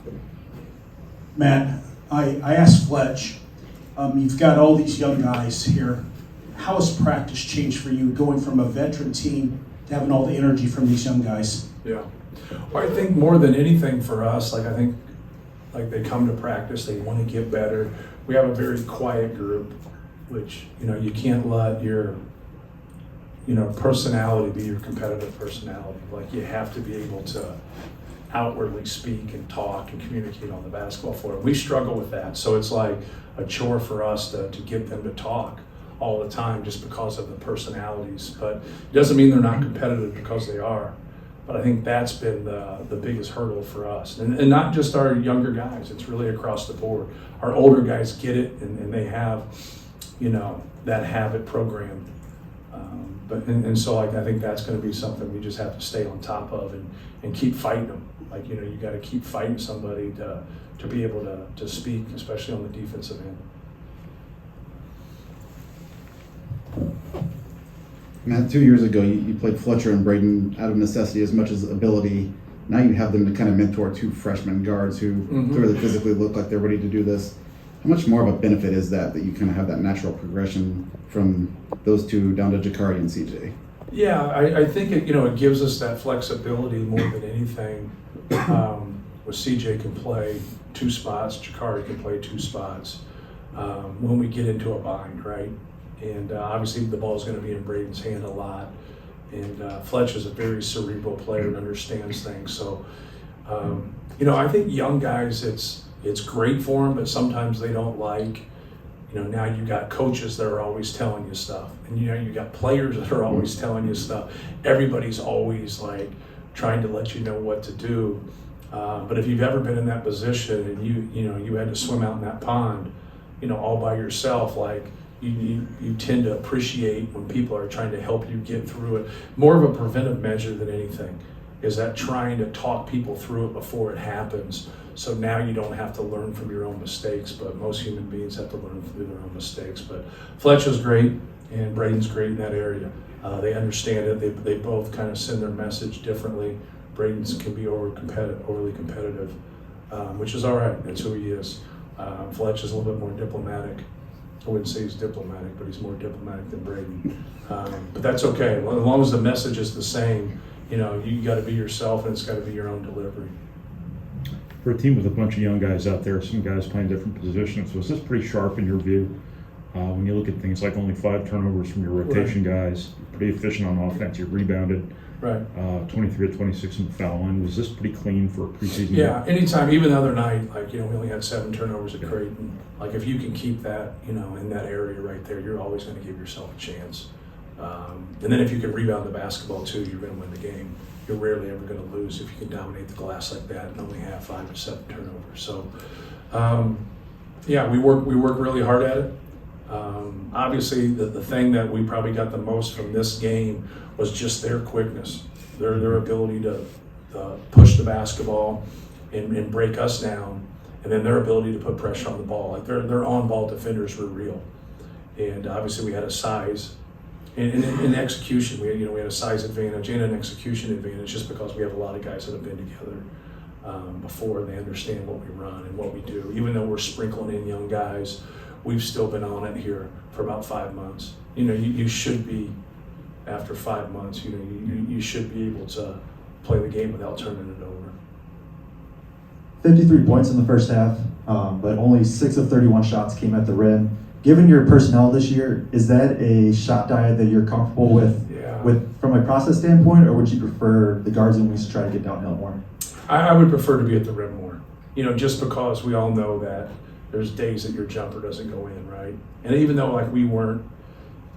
But Matt, I asked Fletch, you've got all these young guys here. How has practice changed for you going from a veteran team to having all the energy from these young guys? yeah, well, I think more than anything for us, I think they come to practice, they want to get better. We have a very quiet group, which, you can't let your, personality be your competitive personality. Like, you have to be able to outwardly speak and talk and communicate on the basketball floor. We struggle with that, so it's like a chore for us to get them to talk all the time just because of the personalities. But it doesn't mean they're not competitive, because they are. But I think that's been the biggest hurdle for us. And not just our younger guys, it's really across the board. Our older guys get it, and they have, that habit programmed. So I think that's going to be something we just have to stay on top of and keep fighting them. Like, you got to keep fighting somebody to be able to speak, especially on the defensive end. Matt, 2 years ago, you played Fletcher and Braden out of necessity as much as ability. Now you have them to kind of mentor two freshman guards who clearly physically look like they're ready to do this. How much more of a benefit is that you kind of have that natural progression from those two down to Jakari and CJ? Yeah, I think it gives us that flexibility more than anything. With CJ can play two spots, Jakari can play two spots when we get into a bind, right? And obviously the ball is going to be in Braden's hand a lot. And Fletch is a very cerebral player and understands things. So, I think young guys, it's great for them, but sometimes they don't like, now you got coaches that are always telling you stuff. And, you got players that are always telling you stuff. Everybody's always like trying to let you know what to do. But if you've ever been in that position and you had to swim out in that pond, all by yourself, like, you tend to appreciate when people are trying to help you get through it. More of a preventive measure than anything is that trying to talk people through it before it happens. So now you don't have to learn from your own mistakes, but most human beings have to learn through their own mistakes. But Fletch is great, and Braden's great in that area. They understand it. They both kind of send their message differently. Braden's can be overly competitive, which is all right. That's who he is. Fletch is a little bit more diplomatic. I wouldn't say he's diplomatic, but he's more diplomatic than Braden. But that's okay. As long as the message is the same, you got to be yourself, and it's got to be your own delivery. For a team with a bunch of young guys out there, some guys playing different positions, was this pretty sharp in your view? When you look at things like only 5 turnovers from your rotation guys, pretty efficient on offense, you rebounded. Right. 23 of 26 in the foul line. Was this pretty clean for a preseason? Yeah, anytime, even the other night, we only had 7 turnovers at Creighton. Like, if you can keep that, in that area right there, you're always going to give yourself a chance. And then if you can rebound the basketball too, you're going to win the game. You're rarely ever going to lose if you can dominate the glass like that and only have 5 or 7 turnovers. So, we work really hard at it. Obviously, the thing that we probably got the most from this game was just their quickness, their ability to push the basketball and break us down, and then their ability to put pressure on the ball. Like, their on-ball defenders were real, and obviously we had a size and in execution. We had a size advantage and an execution advantage just because we have a lot of guys that have been together before, and they understand what we run and what we do. Even though we're sprinkling in young guys, we've still been on it here for about 5 months. You should be, after 5 months, you should be able to play the game without turning it over. 53 points in the first half, but only 6 of 31 shots came at the rim. Given your personnel this year, is that a shot diet that you're comfortable with from a process standpoint, or would you prefer the guards and wings to try to get downhill more? I would prefer to be at the rim more, just because we all know that there's days that your jumper doesn't go in, right? And even though we weren't,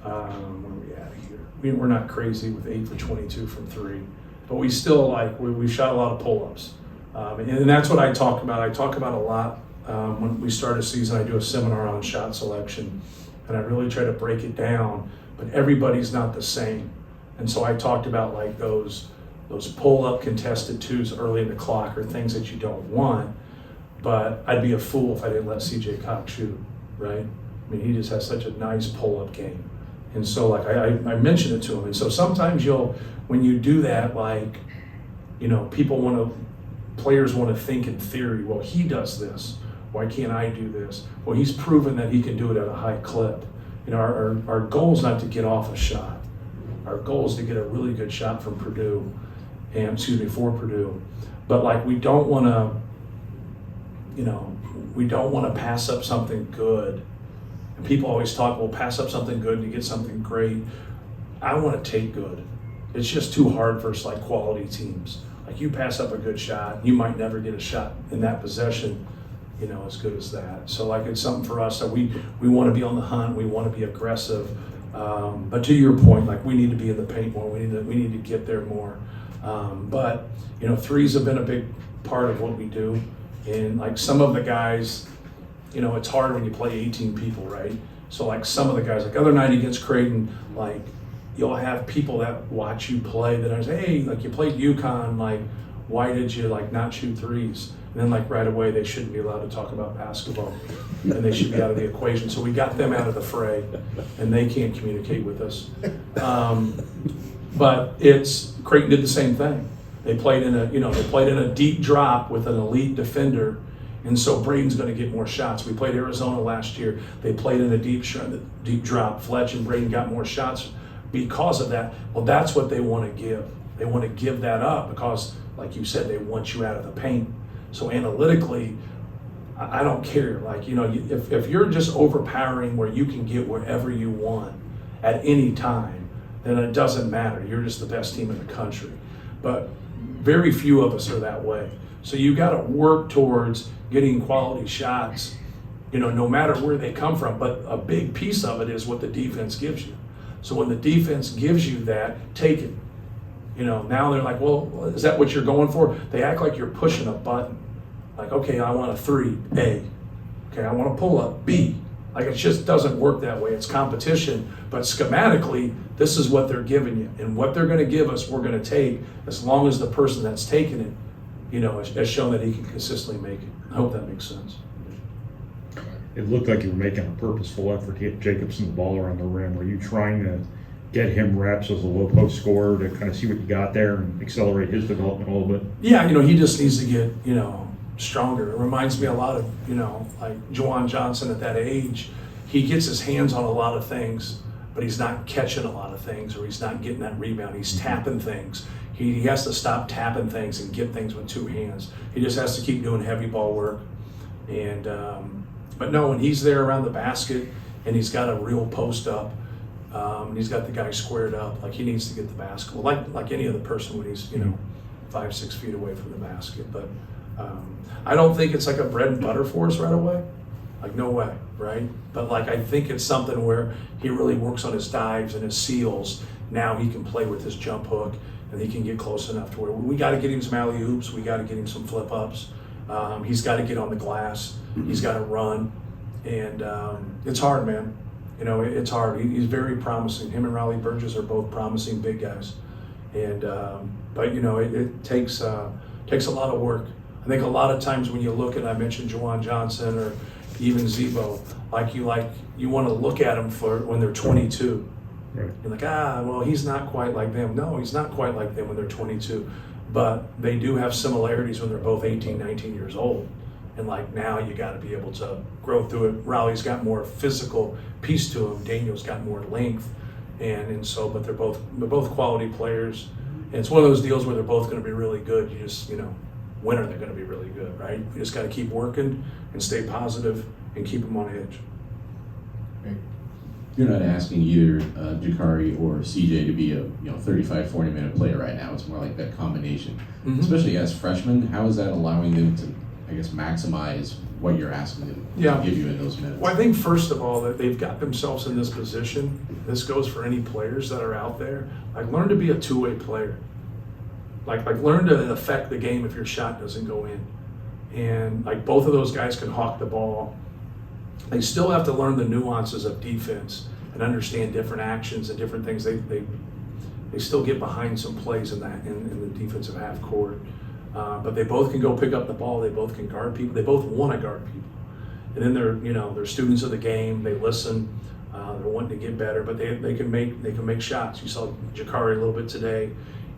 where are we at here? We're not crazy with 8 for 22 from 3, but we still we shot a lot of pull-ups. And that's what I talk about. I talk about a lot when we start a season. I do a seminar on shot selection, and I really try to break it down, but everybody's not the same. And so I talked about those pull-up contested twos early in the clock are things that you don't want, but I'd be a fool if I didn't let CJ Cox shoot, right? I mean, he just has such a nice pull-up game. And so I mentioned it to him. And so sometimes when you do that, people want to players want to think in theory, well, he does this. Why can't I do this? Well, he's proven that he can do it at a high clip. You know, our goal is not to get off a shot. Our goal is to get a really good shot from Purdue, for Purdue. But like, we don't want to pass up something good. And people always talk, well, pass up something good to get something great. I want to take good. It's just too hard versus like quality teams. Like, you pass up a good shot, you might never get a shot in that possession, you know, as good as that. So like, it's something for us that we want to be on the hunt. We want to be aggressive. But to your point, like, we need to be in the paint more. We need to get there more. But you know, threes have been a big part of what we do. And like, some of the guys, you know, it's hard when you play 18 people, right? So like, some of the guys, like other night against Creighton, like, you'll have people that watch you play that are say, hey, like, you played UConn, like, why did you like not shoot threes? And then like right away, they shouldn't be allowed to talk about basketball, and they should be out of the equation. So we got them out of the fray, and they can't communicate with us. But Creighton did the same thing. They played in a deep drop with an elite defender, and so Braden's going to get more shots. We played Arizona last year. They played in a deep drop. Fletch and Braden got more shots because of that. Well, that's what they want to give. They want to give that up because, like you said, they want you out of the paint. So analytically, I don't care. Like, you know, if you're just overpowering where you can get wherever you want at any time, then it doesn't matter. You're just the best team in the country. But very few of us are that way. So you got to work towards getting quality shots, you know, no matter where they come from. But a big piece of it is what the defense gives you. So when the defense gives you that, take it. You know, now they're like, well, is that what you're going for? They act like you're pushing a button. Like, okay, I want a 3, A. Okay, I want a pull up, B. Like, it just doesn't work that way. It's competition, but schematically, this is what they're giving you. And what they're going to give us, we're going to take, as long as the person that's taking it, you know, has shown that he can consistently make it. I hope that makes sense. It looked like you were making a purposeful effort to get Jacobson the ball around the rim. Were you trying to get him reps as a low post scorer to kind of see what you got there and accelerate his development a little bit? Yeah, you know, he just needs to get, you know, stronger. It reminds me a lot of, you know, like Juwan Johnson at that age. He gets his hands on a lot of things, but he's not catching a lot of things, or he's not getting that rebound. He's tapping things. He has to stop tapping things and get things with 2 hands. He just has to keep doing heavy ball work. And but no, when he's there around the basket and he's got a real post up, he's got the guy squared up, like, he needs to get the basketball, like any other person when he's, you know, 5-6 feet away from the basket. But I don't think it's like a bread and butter for us right away. Like, no way, right? But like, I think it's something where he really works on his dives and his seals. Now he can play with his jump hook, and he can get close enough to where we got to get him some alley oops. We got to get him some flip ups. He's got to get on the glass. He's got to run, and it's hard, man. You know, it's hard. He's very promising. Him and Raleigh Burgess are both promising big guys, and but you know, it takes a lot of work. I think a lot of times when you look at, I mentioned Juwan Johnson or even Zebo, you want to look at them for when they're 22. Right. You're like, well, he's not quite like them. No, he's not quite like them when they're 22. But they do have similarities when they're both 18, 19 years old. And like, now you got to be able to grow through it. Raleigh's got more physical piece to him. Daniel's got more length. And so, but they're both quality players. And it's one of those deals where they're both going to be really good. You just, you know, when are they going to be really good, right? You just got to keep working and stay positive and keep them on edge. You're not asking either Jakari or CJ to be a 35, 40-minute player right now. It's more like that combination. Mm-hmm. Especially as freshmen, how is that allowing them to, I guess, maximize what you're asking them to give you in those minutes? Well, I think first of all that they've got themselves in this position. This goes for any players that are out there. Like, learn to be a two-way player. Like learn to affect the game if your shot doesn't go in. And like, both of those guys can hawk the ball. They still have to learn the nuances of defense and understand different actions and different things. They still get behind some plays in the defensive half court. But they both can go pick up the ball. They both can guard people. They both want to guard people. And then they're students of the game. They listen. They're wanting to get better, but they can make shots. You saw Jakari a little bit today,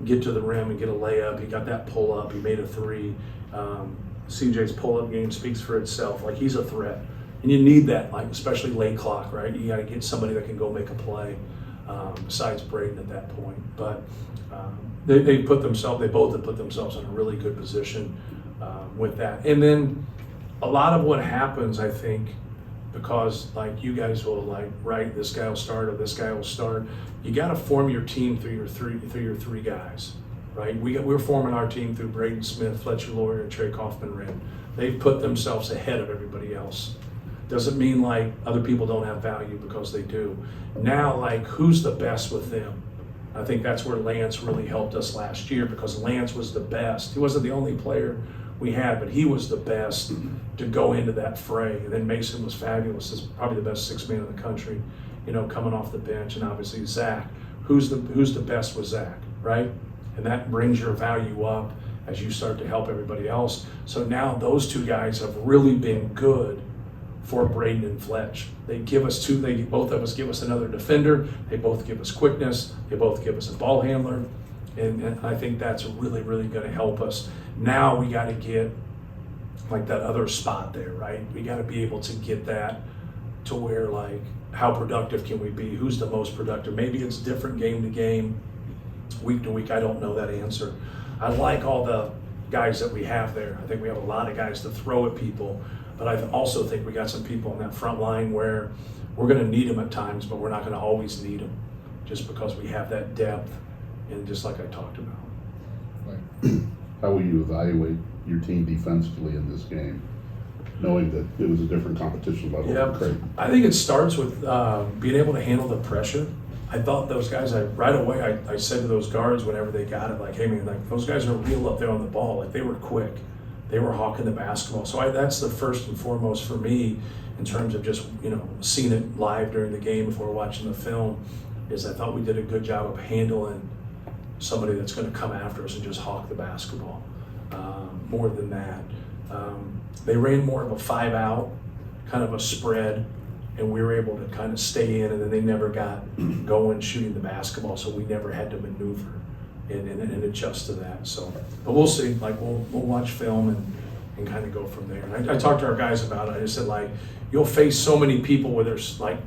get to the rim and get a layup. He got that pull up. He made a 3. CJ's pull-up game speaks for itself. Like, he's a threat. And you need that, like, especially late clock, right? You got to get somebody that can go make a play besides Braden at that point. But they both have put themselves in a really good position with that. And then a lot of what happens, I think, because like you guys will like, right, this guy will start or this guy will start. You got to form your team through your three guys, right? We're forming our team through Braden Smith, Fletcher Lawyer, and Trey Kaufman-Wren. They've put themselves ahead of everybody else. Doesn't mean like other people don't have value, because they do. Now, like, who's the best with them? I think that's where Lance really helped us last year, because Lance was the best. He wasn't the only player we had, but he was the best to go into that fray. And then Mason was fabulous. He's probably the best sixth man in the country, you know, coming off the bench. And obviously Zach. Who's the best with Zach, right? And that brings your value up as you start to help everybody else. So now those two guys have really been good for Braden and Fletch. They both of us give us another defender. They both give us quickness. They both give us a ball handler. And I think that's really, really going to help us. Now we got to get like that other spot there, right? We got to be able to get that to where, like, how productive can we be? Who's the most productive? Maybe it's different game to game, week to week. I don't know that answer. I like all the guys that we have there. I think we have a lot of guys to throw at people, but I also think we got some people on that front line where we're going to need them at times, but we're not going to always need them, just because we have that depth, and just like I talked about. How will you evaluate your team defensively in this game, knowing that it was a different competition level? Yeah, I think it starts with being able to handle the pressure. I thought those guys, right away I said to those guards whenever they got it, like, hey man, like, those guys are real up there on the ball. Like, they were quick. They were hawking the basketball. So that's the first and foremost for me in terms of just, you know, seeing it live during the game before watching the film, is I thought we did a good job of handling somebody that's going to come after us and just hawk the basketball. More than that, they ran more of a 5-out, kind of a spread, and we were able to kind of stay in, and then they never got going shooting the basketball, so we never had to maneuver and adjust to that. So, but we'll see. Like, we'll watch film and kind of go from there. And I talked to our guys about it. I just said, like, you'll face so many people where there's like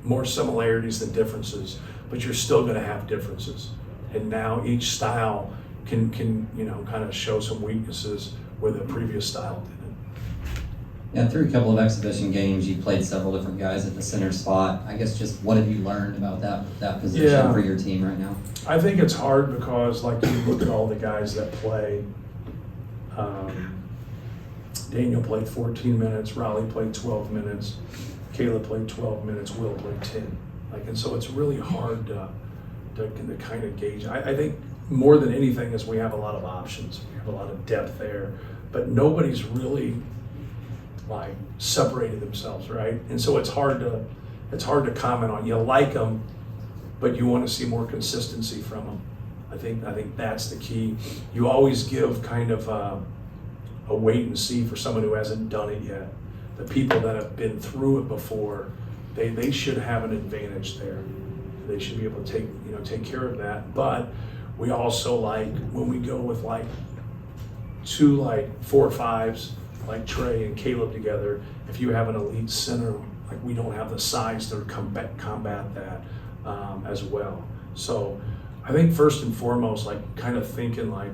more similarities than differences, but you're still going to have differences. And now each style can you know, kind of show some weaknesses where the previous style didn't. Yeah, through a couple of exhibition games, you played several different guys at the center spot. I guess just what have you learned about that position for your team right now? I think it's hard because, like, you look at all the guys that play. Daniel played 14 minutes, Raleigh played 12 minutes, Caleb played 12 minutes, Will played 10. Like, and so it's really hard to kind of gauge. I think more than anything is we have a lot of options. We have a lot of depth there, but nobody's really like separated themselves, right? And so it's hard to comment on. You like them, but you want to see more consistency from them. I think that's the key. You always give kind of a wait and see for someone who hasn't done it yet. The people that have been through it before, they should have an advantage there. They should be able to take care of that. But we also, like, when we go with like two like 4-5s, like Trey and Caleb together, if you have an elite center, like, we don't have the size to combat that as well. So I think first and foremost, like, kind of thinking like,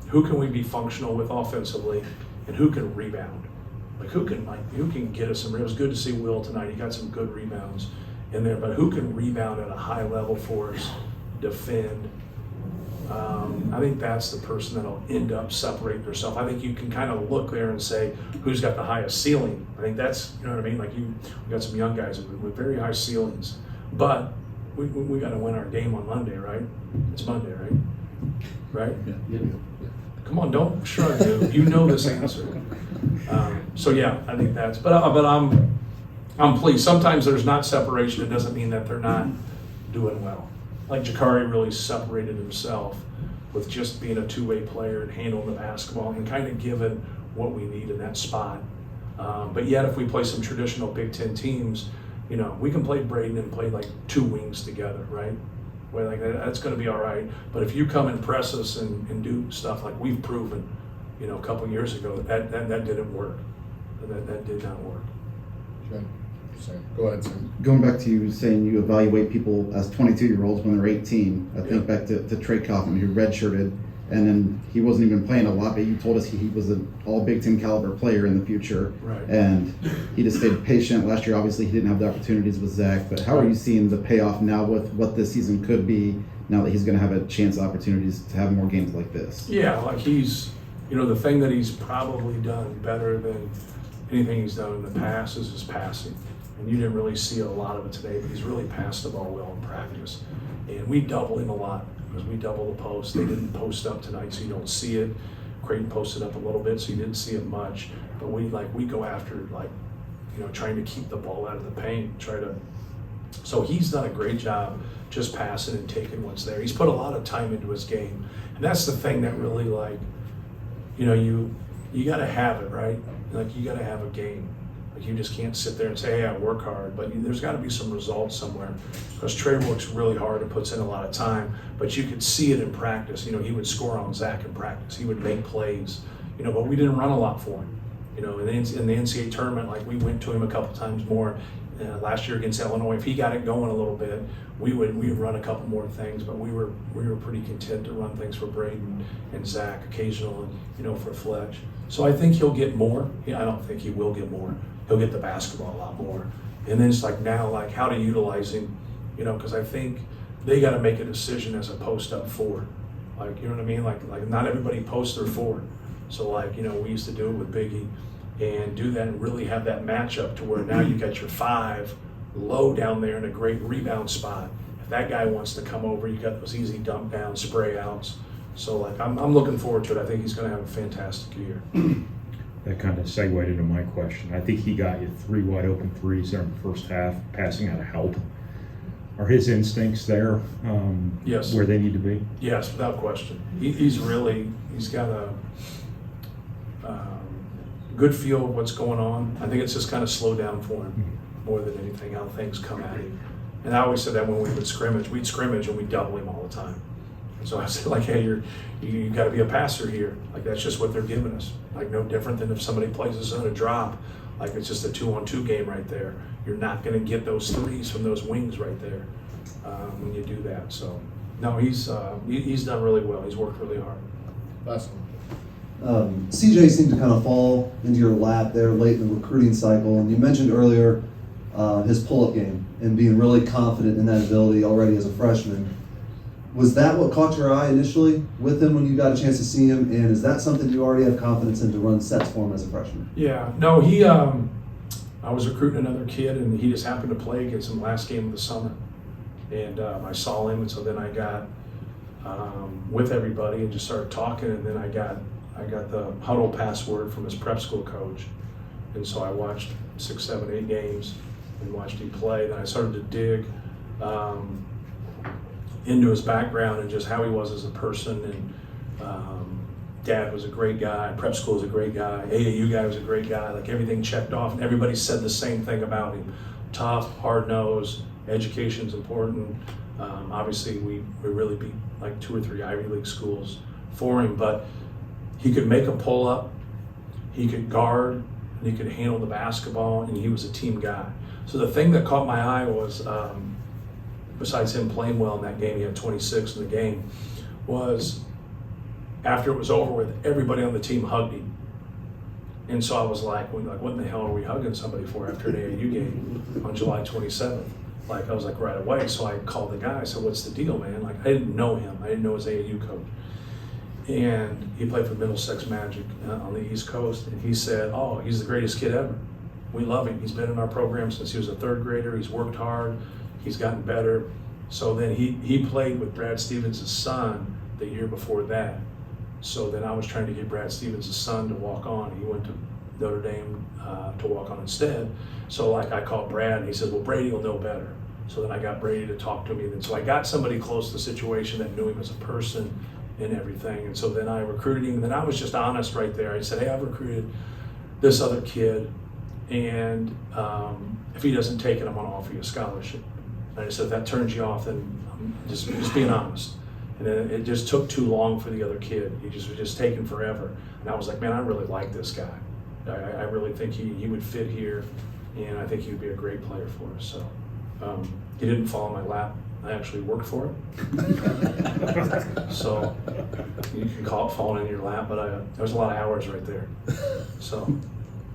who can we be functional with offensively, and who can rebound? Like, who can get us some. It was good to see Will tonight. He got some good rebounds in there, but who can rebound at a high level for us, defend? I think that's the person that'll end up separating herself. I think you can kind of look there and say, who's got the highest ceiling? I think that's, you know what I mean? Like, we got some young guys with very high ceilings, but we got to win our game on Monday, right? It's Monday, right? Right? Yeah. Come on, don't shrug, dude. You know this answer. So yeah, I think that's. But I'm pleased. Sometimes there's not separation. It doesn't mean that they're not doing well. Like, Jakari really separated himself with just being a two-way player and handling the basketball and kind of giving what we need in that spot. But yet, if we play some traditional Big Ten teams, you know, we can play Braden and play like two wings together, right? Well, like, that's going to be all right. But if you come and press us and do stuff like we've proven, a couple years ago, that didn't work. That did not work. Good. Sorry. Go ahead, Sam. Going back to you saying you evaluate people as 22-year-olds when they're 18, I think back to Trey Cooney, who redshirted, and then he wasn't even playing a lot, but you told us he was an all Big Ten caliber player in the future. Right. And he just stayed patient. Last year, obviously, he didn't have the opportunities with Zach, but how are you seeing the payoff now with what this season could be, now that he's going to have a chance, opportunities to have more games like this? Yeah, like he's, the thing that he's probably done better than anything he's done in the past is his passing. And you didn't really see a lot of it today, but he's really passed the ball well in practice. And we double him a lot because we double the post. They didn't post up tonight, so you don't see it. Creighton posted up a little bit, so you didn't see it much. But we go after trying to keep the ball out of the paint, so he's done a great job just passing and taking what's there. He's put a lot of time into his game. And that's the thing that really you got to have it, right? Like you got to have a game. Like you just can't sit there and say, hey, I work hard, but there's got to be some results somewhere. Because Trey works really hard and puts in a lot of time, but you could see it in practice. He would score on Zach in practice. He would make plays, but we didn't run a lot for him. In the NCAA tournament, like we went to him a couple times more. Last year against Illinois, if he got it going a little bit, we would run a couple more things, but we were pretty content to run things for Braden and Zach occasionally, for Fletch. So I think he'll get more. I don't think he will get more. He'll get the basketball a lot more. And then it's now, how to utilize him, because I think they got to make a decision as a post up forward. You know what I mean? Like not everybody posts their forward. So we used to do it with Biggie and do that and really have that matchup to where now you got your 5 low down there in a great rebound spot. If that guy wants to come over, you got those easy dump down, spray outs. So I'm looking forward to it. I think he's going to have a fantastic year. That kind of segued into my question. I think he got you 3 wide open threes there in the first half, passing out of help. Are his instincts there Yes. where they need to be? Yes, without question. He's got a good feel of what's going on. I think it's just kind of slowed down for him more than anything, how things come at him. And I always said that when we would scrimmage, we'd scrimmage and we'd double him all the time. And so I said, hey, you got to be a passer here. That's just what they're giving us. No different than if somebody plays us on a drop. It's just a 2-on-2 game right there. You're not going to get those threes from those wings right there when you do that. So, no, he's done really well. He's worked really hard. Last one. CJ seemed to kind of fall into your lap there late in the recruiting cycle, and you mentioned earlier his pull-up game and being really confident in that ability already as a freshman. Was that what caught your eye initially with him when you got a chance to see him, and is that something you already have confidence in to run sets for him as a freshman? Yeah, no, I was recruiting another kid, and he just happened to play against him last game of the summer, and I saw him, and so then I got with everybody and just started talking, and then I got the huddle password from his prep school coach, and so I watched 6, 7, 8 games and watched him play. Then I started to dig into his background and just how he was as a person. And Dad was a great guy, prep school was a great guy, AAU guy was a great guy. Everything checked off, and everybody said the same thing about him: tough, hard-nosed, education's important. Obviously, we really beat 2 or 3 Ivy League schools for him, but he could make a pull-up, he could guard, and he could handle the basketball, and he was a team guy. So the thing that caught my eye was, besides him playing well in that game, he had 26 in the game, was after it was over with, everybody on the team hugged him. And so I was like, what in the hell are we hugging somebody for after an AAU game on July 27th? I was right away. So I called the guy. I said, what's the deal, man? I didn't know him. I didn't know his AAU coach. And he played for Middlesex Magic on the East Coast. And he said, oh, he's the greatest kid ever. We love him. He's been in our program since he was a 3rd grader. He's worked hard. He's gotten better. So then he played with Brad Stevens' son the year before that. So then I was trying to get Brad Stevens' son to walk on. He went to Notre Dame to walk on instead. So I called Brad, and he said, well, Brady will know better. So then I got Brady to talk to me. And so I got somebody close to the situation that knew him as a person and everything. And so then I recruited him, and then I was just honest right there. I said, hey, I've recruited this other kid, and if he doesn't take it, I'm gonna offer you a scholarship. And I said, if that turns you off, then I'm just being honest. And then it just took too long for the other kid. He was just taking forever. And I was like, man, I really like this guy. I really think he would fit here, and I think he would be a great player for us. So he didn't fall in my lap. I actually worked for it. So you can call it falling in your lap, but there was a lot of hours right there. So,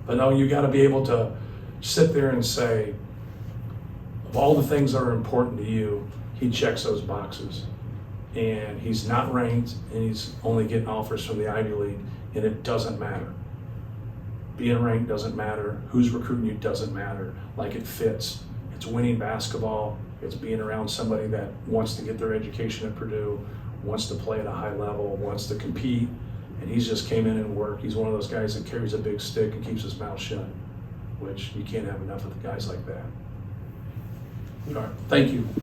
but no, you got to be able to sit there and say, of all the things that are important to you, he checks those boxes. And he's not ranked, and he's only getting offers from the Ivy League, and it doesn't matter. Being ranked doesn't matter. Who's recruiting you doesn't matter. Like, it fits. It's winning basketball. It's being around somebody that wants to get their education at Purdue, wants to play at a high level, wants to compete, and he's just came in and worked. He's one of those guys that carries a big stick and keeps his mouth shut, which you can't have enough of the guys like that. All right, thank you.